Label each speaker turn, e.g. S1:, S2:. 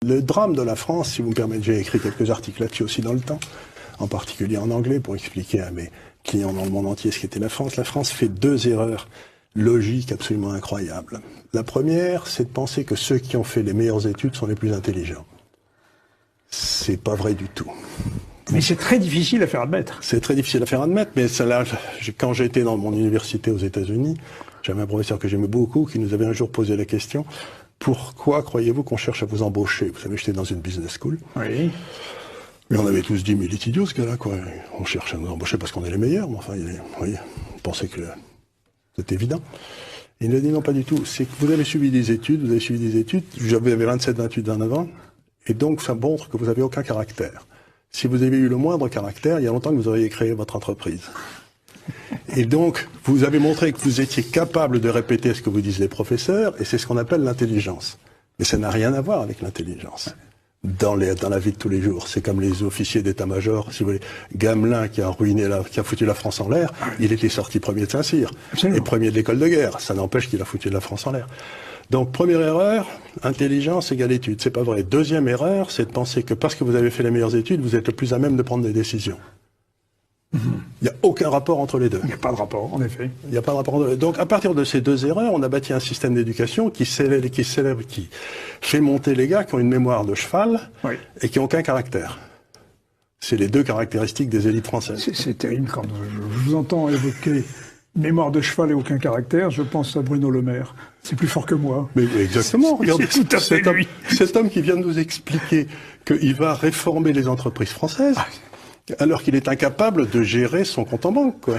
S1: Le drame de la France, si vous me permettez, j'ai écrit quelques articles là-dessus aussi dans le temps, en particulier en anglais, pour expliquer à mes clients dans le monde entier ce qu'était la France. La France fait 2 erreurs logiques absolument incroyables. La première, c'est de penser que ceux qui ont fait les meilleures études sont les plus intelligents. C'est pas vrai du tout.
S2: Mais c'est très difficile à faire admettre.
S1: C'est très difficile à faire admettre, mais ça, là, quand j'étais dans mon université aux États-Unis, j'avais un professeur que j'aimais beaucoup qui nous avait un jour posé la question: pourquoi croyez-vous qu'on cherche à vous embaucher? Vous savez, j'étais dans une business school.
S2: Oui.
S1: Mais on avait tous dit, mais il est idiot ce gars-là, quoi. On cherche à nous embaucher parce qu'on est les meilleurs. Mais enfin, oui, on pensait que c'était évident. Et il nous a dit, non, pas du tout. C'est que vous avez suivi des études, vous avez 27, 28 ans avant, et donc ça montre que vous n'avez aucun caractère. Si vous avez eu le moindre caractère, il y a longtemps que vous auriez créé votre entreprise. Et donc, vous avez montré que vous étiez capable de répéter ce que vous disent les professeurs, et c'est ce qu'on appelle l'intelligence. Mais ça n'a rien à voir avec l'intelligence. Dans la vie de tous les jours. C'est comme les officiers d'état-major, si vous voulez. Gamelin, qui a foutu la France en l'air, il était sorti premier de Saint-Cyr. Et premier de l'école de guerre. Ça n'empêche qu'il a foutu la France en l'air. Donc, première erreur, intelligence égale études. C'est pas vrai. Deuxième erreur, c'est de penser que parce que vous avez fait les meilleures études, vous êtes le plus à même de prendre des décisions. Il n'y a aucun rapport entre les deux.
S2: Il n'y a pas de rapport, en effet.
S1: Il n'y a pas de rapport entre les deux. Donc, à partir de ces 2 erreurs, on a bâti un système d'éducation qui fait monter les gars qui ont une mémoire de cheval et qui n'ont aucun caractère. C'est les 2 caractéristiques des élites françaises.
S2: C'est terrible quand je vous entends évoquer mémoire de cheval et aucun caractère, je pense à Bruno Le Maire. C'est plus fort que moi.
S1: Mais exactement. Regardez,
S2: c'est tout à fait lui.
S1: Cet homme qui vient de nous expliquer qu'il va réformer les entreprises françaises, alors qu'il est incapable de gérer son compte en banque, quoi.